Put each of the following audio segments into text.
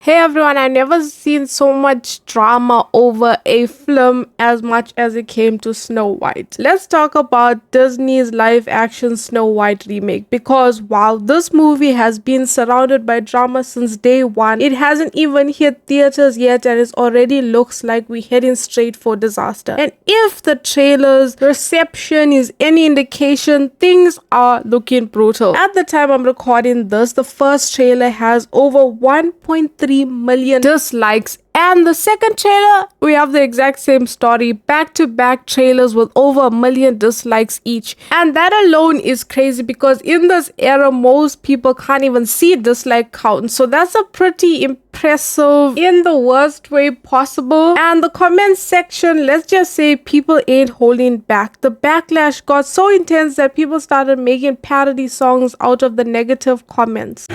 Hey everyone, I never seen so much drama over a film as much as it came to Snow White. Let's talk about Disney's live action Snow White remake, because while this movie has been surrounded by drama since day one, it hasn't even hit theaters yet and it already looks like we're heading straight for disaster. And if the trailer's reception is any indication, things are looking brutal. At the time I'm recording this, the first trailer has over 1.3 million dislikes, and the second trailer, we have the exact same story, back-to-back trailers with over 1 million dislikes each. And that alone is crazy, because in this era most people can't even see dislike count, so that's a pretty impressive in the worst way possible. And the comment section, let's just say people ain't holding back. The backlash got so intense that people started making parody songs out of the negative comments.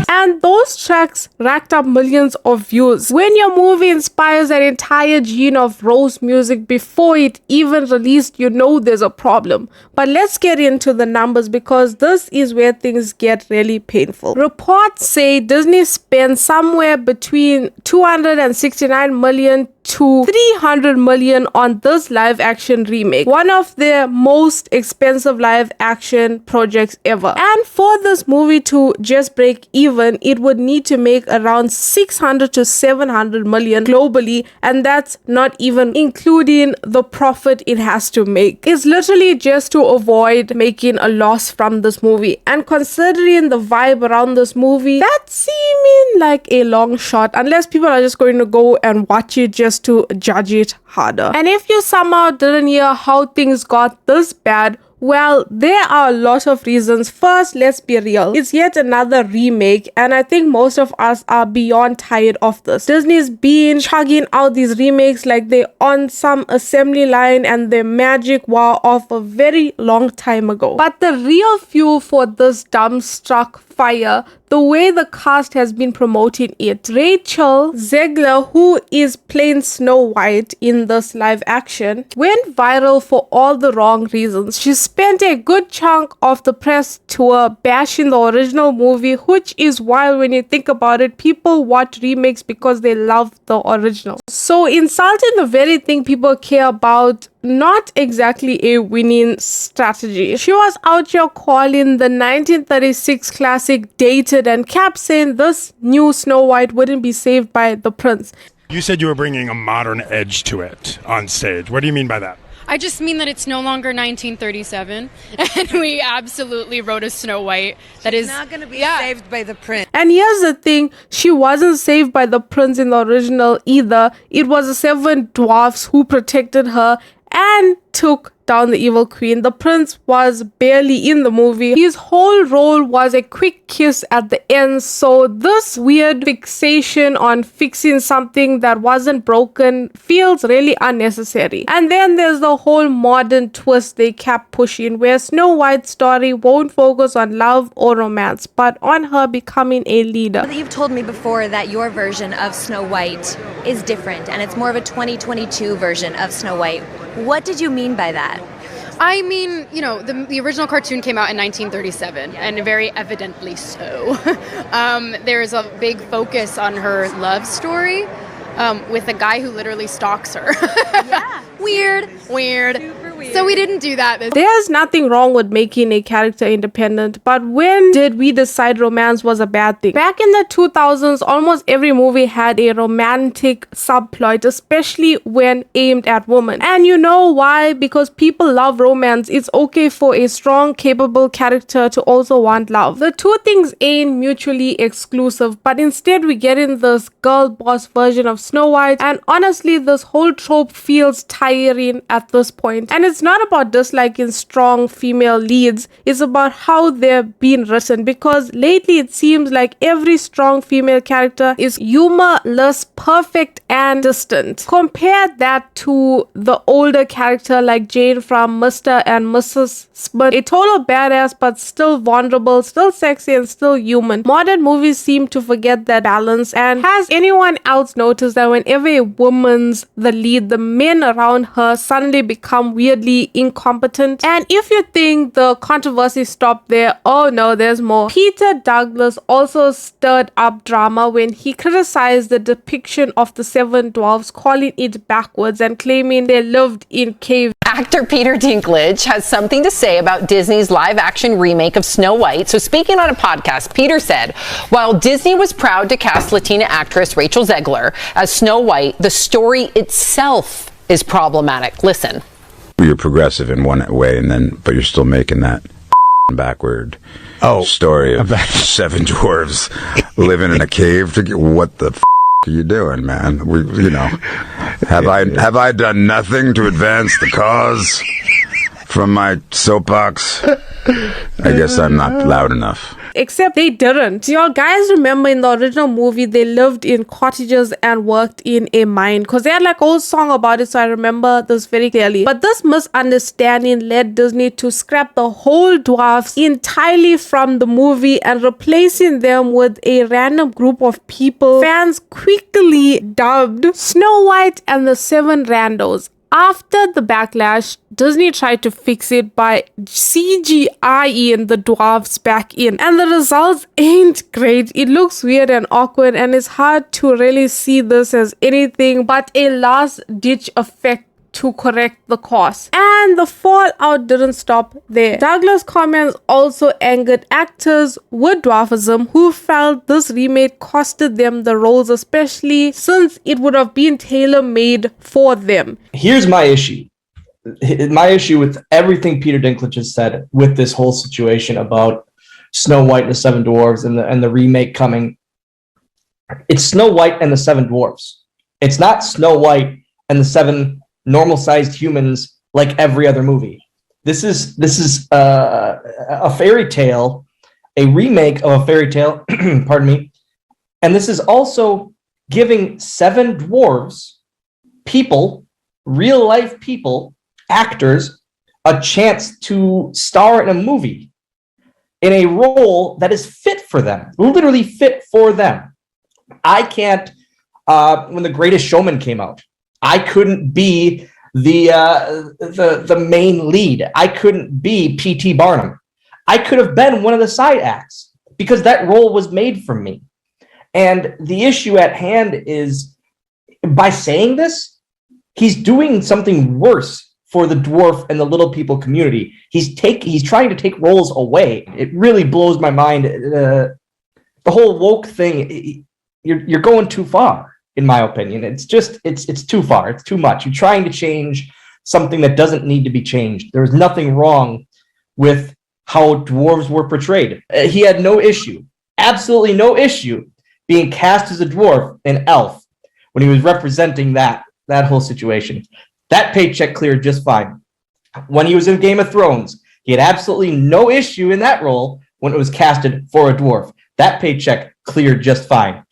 And those tracks racked up millions of views. When your movie inspires an entire gene of Rose music before it even released, you know there's a problem. But let's get into the numbers, because this is where things get really painful. Reports say Disney spent somewhere between 269 million to 300 million on this live action remake, one of their most expensive live action projects ever. And for this movie to just break even, it would need to make around 600 to 700 million globally, and that's not even including the profit it has to make. It's literally just to avoid making a loss from this movie. And considering the vibe around this movie, that's seeming like a long shot, unless people are just going to go and watch it just to judge it harder. And if you somehow didn't hear how things got this bad, well, there are a lot of reasons. First, let's be real. It's yet another remake, and I think most of us are beyond tired of this. Disney's been chugging out these remakes like they're on some assembly line and their magic wore off a very long time ago. But the real fuel for this dumbstruck fire, the way the cast has been promoting it. Rachel Zegler, who is playing Snow White in this live action, went viral for all the wrong reasons. She spent a good chunk of the press tour bashing the original movie, which is wild when you think about it. People watch remakes because they love the original. So insulting the very thing people care about, not exactly a winning strategy. She was out here calling the 1936 classic dated and kept saying this new Snow White wouldn't be saved by the prince. You said you were bringing a modern edge to it on stage. What do you mean by that? I just mean that it's no longer 1937, and we absolutely wrote a Snow White that is not going to be saved by the prince. And here's the thing, she wasn't saved by the prince in the original either. It was the 7 dwarfs who protected her and took down the evil queen. The prince was barely in the movie. His whole role was a quick kiss at the end, so this weird fixation on fixing something that wasn't broken feels really unnecessary. And then there's the whole modern twist they kept pushing, where Snow White's story won't focus on love or romance, but on her becoming a leader. You've told me before that your version of Snow White is different, and it's more of a 2022 version of Snow White. What did you mean by that? I mean, you know, the original cartoon came out in 1937, and very evidently so. There's a big focus on her love story with a guy who literally stalks her. Yeah. Weird. Super weird. So we didn't do that. There's nothing wrong with making a character independent, but when did we decide romance was a bad thing? Back in the 2000s, almost every movie had a romantic subplot, especially when aimed at women. And you know why? Because people love romance. It's okay for a strong, capable character to also want love. The two things ain't mutually exclusive, but instead we get in this girl boss version of Snow White, and honestly this whole trope feels tiring at this point. And it's not about disliking strong female leads, it's about how they're being written, because lately it seems like every strong female character is humorless, perfect, and distant. Compare that to the older character like Jane from Mr. and Mrs. Smith, a total badass but still vulnerable, still sexy, and still human. Modern movies seem to forget that balance. And has anyone else noticed that whenever a woman's the lead, the men around her suddenly become weirdly incompetent? And if you think the controversy stopped there, oh no, there's more. Peter Douglas also stirred up drama when he criticized the depiction of the seven dwarfs, calling it backwards and claiming they lived in caves. Actor Peter Dinklage has something to say about Disney's live-action remake of Snow White. So speaking on a podcast, Peter said, while Disney was proud to cast Latina actress Rachel Zegler as Snow White, the story itself is problematic. Listen. You're progressive in one way, but you're still making that backward story of seven dwarves living in a cave. What the are you doing, man? Have I done nothing to advance the cause from my soapbox? I guess I'm not loud enough. Except they didn't. Y'all guys remember in the original movie, they lived in cottages and worked in a mine, because they had like a whole song about it, so I remember this very clearly. But this misunderstanding led Disney to scrap the whole dwarfs entirely from the movie and replacing them with a random group of people fans quickly dubbed Snow White and the Seven Randos. After the backlash, Disney tried to fix it by CGI-ing the dwarves back in, and the results ain't great. It looks weird and awkward, and it's hard to really see this as anything but a last-ditch effect to correct the course. And the fallout didn't stop there. Douglas' comments also angered actors with dwarfism who felt this remake costed them the roles, especially since it would have been tailor-made for them. Here's my issue. My issue with everything Peter Dinklage has said with this whole situation about Snow White and the Seven Dwarfs and the remake coming. It's Snow White and the Seven Dwarfs. It's not Snow White and the Seven normal-sized humans like every other movie. This is a fairy tale, a remake of a fairy tale, pardon me, and this is also giving seven dwarves, people, real-life people, actors, a chance to star in a movie in a role that is fit for them, literally fit for them. I can't, when The Greatest Showman came out, I couldn't be the main lead. I couldn't be P.T. Barnum. I could have been one of the side acts because that role was made for me. And the issue at hand is, by saying this, he's doing something worse for the dwarf and the little people community. He's trying to take roles away. It really blows my mind. The whole woke thing, you're going too far. In my opinion, it's too far. It's too much. You're trying to change something that doesn't need to be changed. There was nothing wrong with how dwarves were portrayed. He had no issue, absolutely no issue, being cast as a dwarf in Elf when he was representing that whole situation. That paycheck cleared just fine. When he was in Game of Thrones, he had absolutely no issue in that role when it was casted for a dwarf. That paycheck cleared just fine.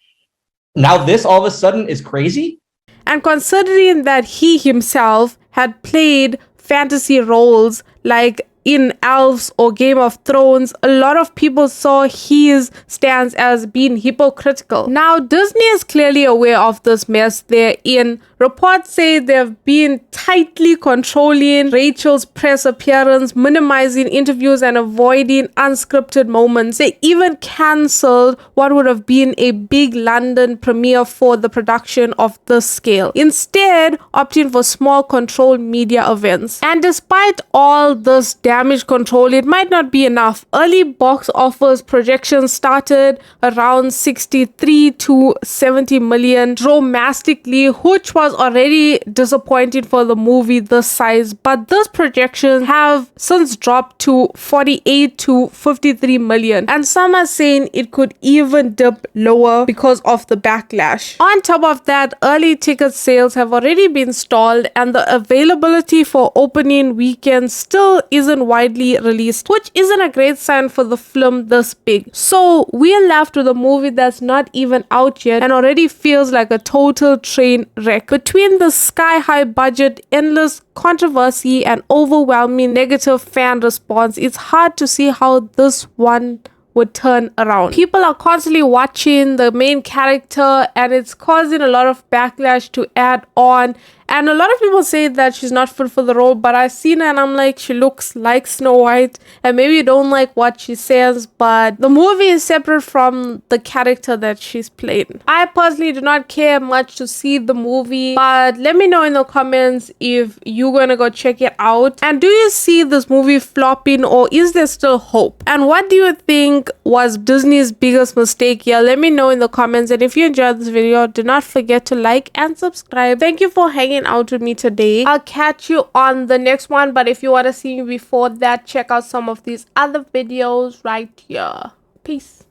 Now this all of a sudden is crazy? And considering that he himself had played fantasy roles like in Elves or Game of Thrones, a lot of people saw his stance as being hypocritical. Now, Disney is clearly aware of this mess they're in. Reports say they've been tightly controlling Rachel's press appearance, minimizing interviews and avoiding unscripted moments. They even cancelled what would have been a big London premiere for the production of this scale, instead opting for small controlled media events. And despite all this damage damage control, it might not be enough. Early box office projections started around 63 to 70 million dramatically, which was already disappointing for the movie this size, but these projections have since dropped to 48 to 53 million, and some are saying it could even dip lower because of the backlash. On top of that, early ticket sales have already been stalled, and the availability for opening weekend still isn't widely released, which isn't a great sign for the film this big. So we're left with a movie that's not even out yet and already feels like a total train wreck. Between the sky-high budget, endless controversy, and overwhelming negative fan response, it's hard to see how this one would turn around. People are constantly watching the main character, and it's causing a lot of backlash to add on. And a lot of people say that she's not fit for the role, but I've seen her and I'm like, she looks like Snow White. And maybe you don't like what she says, but the movie is separate from the character that she's playing. I personally do not care much to see the movie, but let me know in the comments if you're gonna go check it out. And do you see this movie flopping, or is there still hope? And what do you think was Disney's biggest mistake here? Let me know in the comments. And if you enjoyed this video, do not forget to like and subscribe. Thank you for hanging out with me today. I'll catch you on the next one, but if you want to see me before that, check out some of these other videos right here. Peace.